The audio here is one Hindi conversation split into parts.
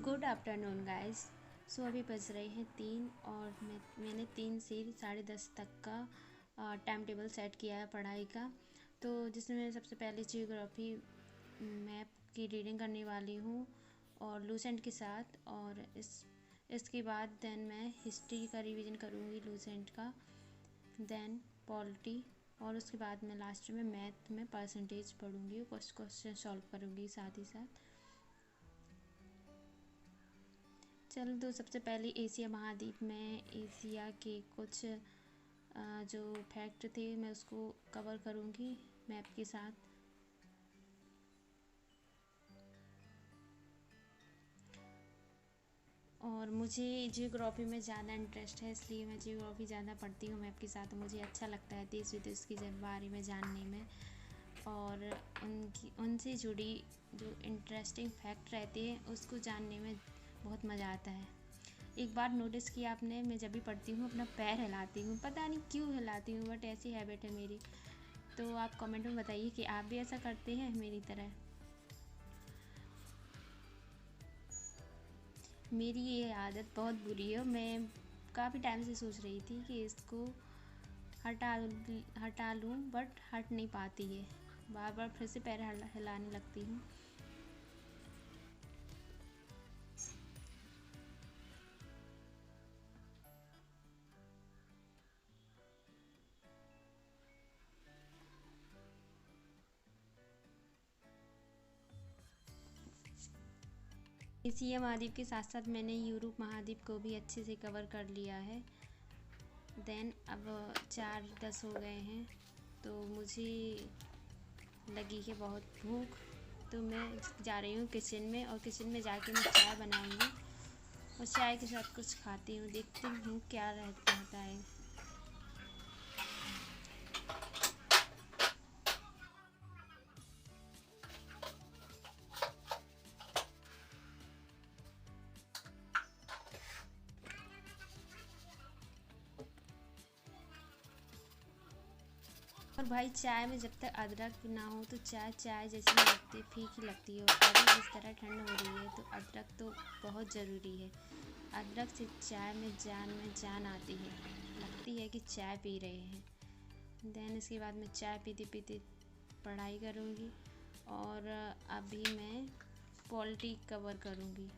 Good afternoon guys. सो अभी बज रहे हैं 3 और मैंने 3 से 10:30 तक का टाइम टेबल सेट किया है पढ़ाई का। तो जिसमें मैं सबसे पहले जियोग्राफी मैप की रीडिंग करने वाली हूँ और लूसेंट के साथ, और इसके बाद देन मैं हिस्ट्री का रिवीजन करूँगी लूसेंट का, देन पॉलिटी, और उसके बाद मैं लास्ट में मैथ में परसेंटेज पढ़ूँगी, कुछ क्वेश्चन सॉल्व करूँगी साथ ही साथ। चलो, तो सबसे पहले एशिया महाद्वीप में एशिया के कुछ जो फैक्ट थे मैं उसको कवर करूँगी मैप के साथ। और मुझे जियोग्राफी में ज़्यादा इंटरेस्ट है, इसलिए मैं जियोग्राफी ज़्यादा पढ़ती हूँ मैप के साथ। मुझे अच्छा लगता है देश विदेश के बारे में जानने में, और उनसे जुड़ी जो इंटरेस्टिंग फैक्ट रहते हैं उसको जानने में बहुत मज़ा आता है। एक बार नोटिस किया आपने, मैं जब भी पढ़ती हूँ अपना पैर हिलाती हूँ, पता नहीं क्यों हिलाती हूँ, बट ऐसी हैबिट है मेरी। तो आप कमेंट में बताइए कि आप भी ऐसा करते हैं मेरी तरह। मेरी ये आदत बहुत बुरी है। मैं काफ़ी टाइम से सोच रही थी कि इसको हटा लूँ, बट हट नहीं पाती है। बार बार फिर से पैर हिलाने लगती हूँ। एशिया महाद्वीप के साथ साथ मैंने यूरोप महाद्वीप को भी अच्छे से कवर कर लिया है। देन अब 4:10 हो गए हैं, तो मुझे लगी है बहुत भूख। तो मैं जा रही हूँ किचन में, और किचन में जाके मैं चाय बनाऊँगी और चाय के साथ कुछ खाती हूँ, देखती हूँ क्या रहता है। और भाई, चाय में जब तक अदरक ना हो तो चाय जैसी नहीं लगती, फीकी लगती है। और अभी जिस तरह ठंड हो रही है तो अदरक तो बहुत ज़रूरी है। अदरक से चाय में जान आती है, लगती है कि चाय पी रहे हैं। देन इसके बाद मैं चाय पीते पीते पढ़ाई करूँगी, और अभी मैं पॉलिटी कवर करूँगी।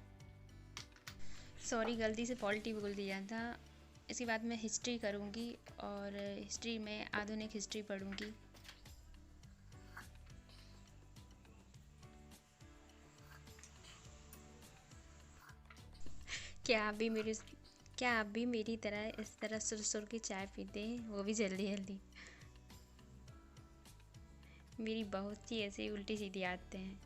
सॉरी, गलती से पॉलिटी बोल दिया था। इसके बाद मैं हिस्ट्री करूँगी, और हिस्ट्री में आधुनिक हिस्ट्री पढ़ूँगी। क्या आप भी मेरी क्या आप भी मेरी तरह इस तरह सुर की चाय पीते हैं, वो भी जल्दी जल्दी? मेरी बहुत सी ऐसी उल्टी सीधी आदतें हैं।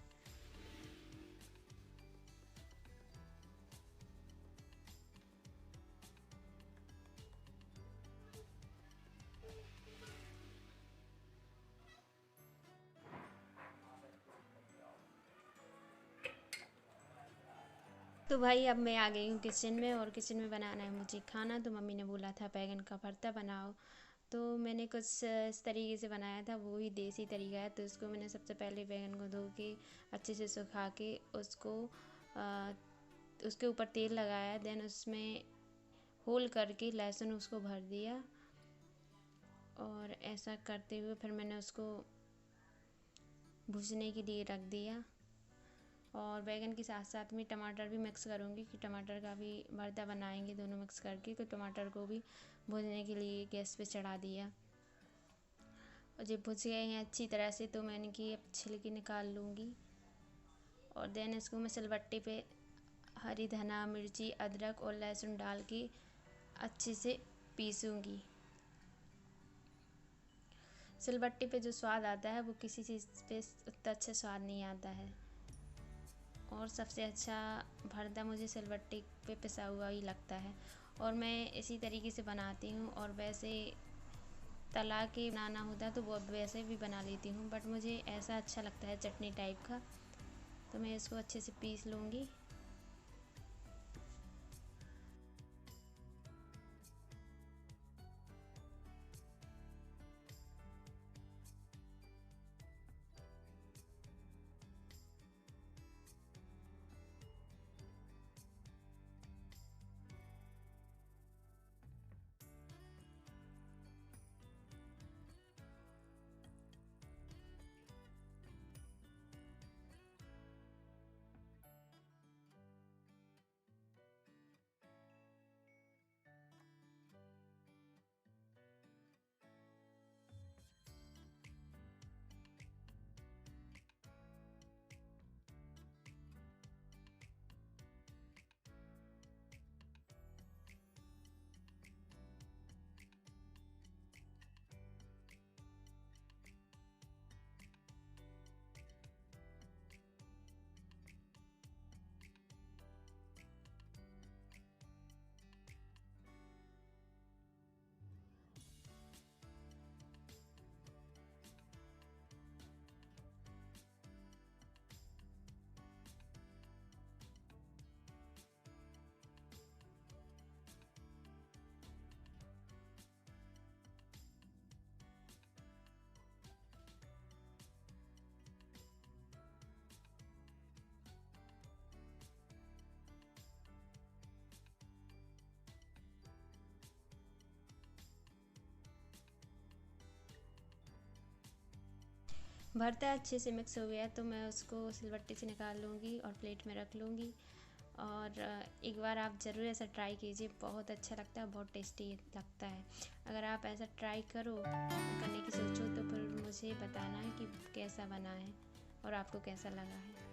तो भाई, अब मैं आ गई हूँ किचन में, और किचन में बनाना है मुझे खाना। तो मम्मी ने बोला था बैगन का भरता बनाओ, तो मैंने कुछ इस तरीके से बनाया था, वो ही देसी तरीका है। तो इसको मैंने सबसे पहले बैगन को धो के अच्छे से सुखा के आ, उसके ऊपर तेल लगाया, देन उसमें होल करके लहसुन उसको भर दिया, और ऐसा करते हुए फिर मैंने उसको भूनने के लिए रख दिया। और बैगन के साथ साथ में टमाटर भी मिक्स करूँगी, कि टमाटर का भी भरता बनाएंगे दोनों मिक्स करके। तो टमाटर को भी भूनने के लिए गैस पे चढ़ा दिया, और जब भुज गए हैं अच्छी तरह से तो मैंने कि अब छिलके निकाल लूँगी। और देन इसको मैं सिलबट्टे पे हरी धना, मिर्ची, अदरक और लहसुन डाल के अच्छे से पीसूँगी। सिलबट्टे पे जो स्वाद आता है वो किसी चीज़ पे उतना अच्छा स्वाद नहीं आता है। और सबसे अच्छा भरता मुझे सिलबट्टे पे पिसा हुआ ही लगता है, और मैं इसी तरीके से बनाती हूँ। और वैसे तला के बनाना होता है तो वो वैसे भी बना लेती हूँ, बट मुझे ऐसा अच्छा लगता है चटनी टाइप का। तो मैं इसको अच्छे से पीस लूँगी। भरता अच्छे से मिक्स हो गया तो मैं उसको सिलबट्टे से निकाल लूँगी और प्लेट में रख लूँगी। और एक बार आप ज़रूर ऐसा ट्राई कीजिए, बहुत अच्छा लगता है, बहुत टेस्टी लगता है। अगर आप ऐसा ट्राई करो करने की सोचो तो फिर मुझे बताना है कि कैसा बना है और आपको कैसा लगा है।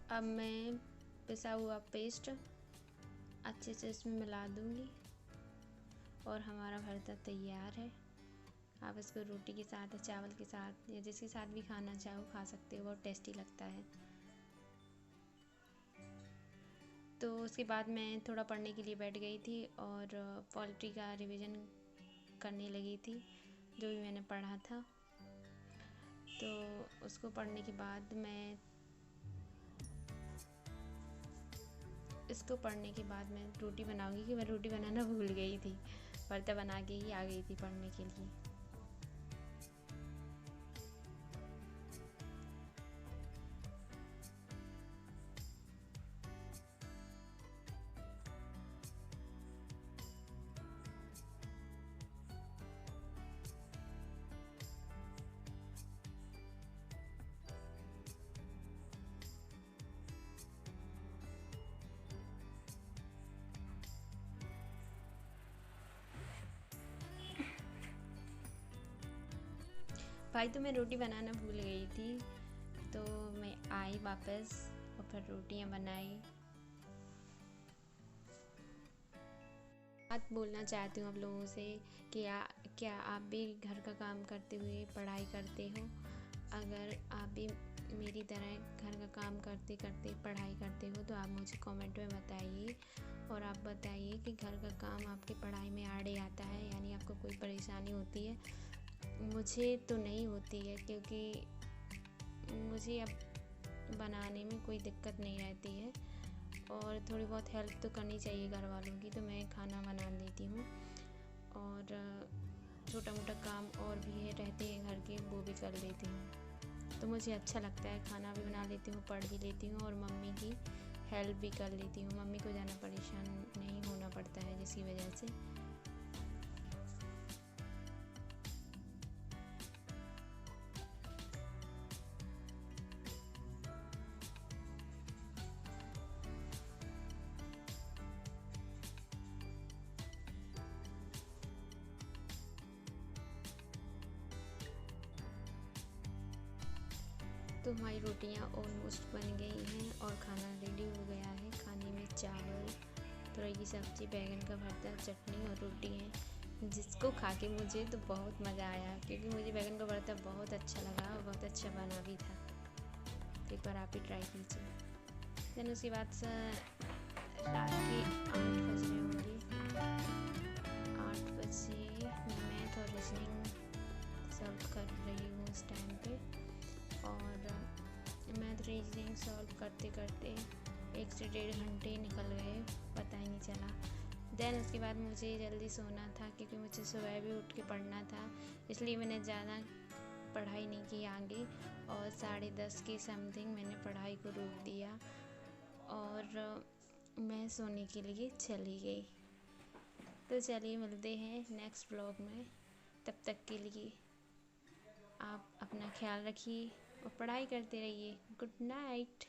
अब मैं पिसा हुआ पेस्ट अच्छे से इसमें मिला दूँगी और हमारा भरता तैयार है। आप इसको रोटी के साथ या चावल के साथ या जिसके साथ भी खाना चाहो खा सकते हो, बहुत टेस्टी लगता है। तो उसके बाद मैं थोड़ा पढ़ने के लिए बैठ गई थी और पोल्ट्री का रिवीजन करने लगी थी, जो भी मैंने पढ़ा था। तो उसको पढ़ने के बाद मैं रोटी बनाऊंगी कि मैं रोटी बनाना भूल गई थी, भरता बना के ही आ गई थी पढ़ने के लिए। भाई तो मैं रोटी बनाना भूल गई थी, तो मैं आई वापस और फिर रोटियां बनाई। बात बोलना चाहती हूँ आप लोगों से कि क्या आप भी घर का काम करते हुए पढ़ाई करते हो? अगर आप भी मेरी तरह घर का काम करते करते पढ़ाई करते हो तो आप मुझे कमेंट में बताइए। और आप बताइए कि घर का काम आपकी पढ़ाई में आड़े आता है, यानी आपको कोई परेशानी होती है। मुझे तो नहीं होती है, क्योंकि मुझे अब बनाने में कोई दिक्कत नहीं रहती है और थोड़ी बहुत हेल्प तो करनी चाहिए घर वालों की, तो मैं खाना बना लेती हूँ। और छोटा मोटा काम और भी है रहते हैं घर के, वो भी कर लेती हूँ। तो मुझे अच्छा लगता है, खाना भी बना लेती हूँ, पढ़ भी लेती हूँ और मम्मी की हेल्प भी कर लेती हूँ। मम्मी को ज़्यादा परेशान नहीं होना पड़ता है जिसकी वजह से। तो हमारी रोटियां ऑलमोस्ट बन गई हैं और खाना रेडी हो गया है। खाने में चावल, तुरई की सब्ज़ी, बैगन का भरता, चटनी और रोटी है, जिसको खा के मुझे तो बहुत मज़ा आया, क्योंकि मुझे बैगन का भरता बहुत अच्छा लगा और बहुत अच्छा बना भी था। तो एक बार आप भी ट्राई कीजिए। देन उसके बाद रात के 8 बज रहे होंगे, 8 बजे मैं मैथ और रीजनिंग सॉल्व कर रही हूँ उस टाइम पे। और मैथ रीजनिंग सॉल्व करते करते 1 से 1.5 घंटे निकल गए, पता ही नहीं चला। देन उसके बाद मुझे जल्दी सोना था, क्योंकि मुझे सुबह भी उठ के पढ़ना था, इसलिए मैंने ज़्यादा पढ़ाई नहीं की आगे। और 10:30 के समथिंग मैंने पढ़ाई को रोक दिया और मैं सोने के लिए चली गई। तो चलिए मिलते हैं नेक्स्ट ब्लॉग में, तब तक के लिए आप अपना ख्याल रखिए और पढ़ाई करते रहिए। Good night.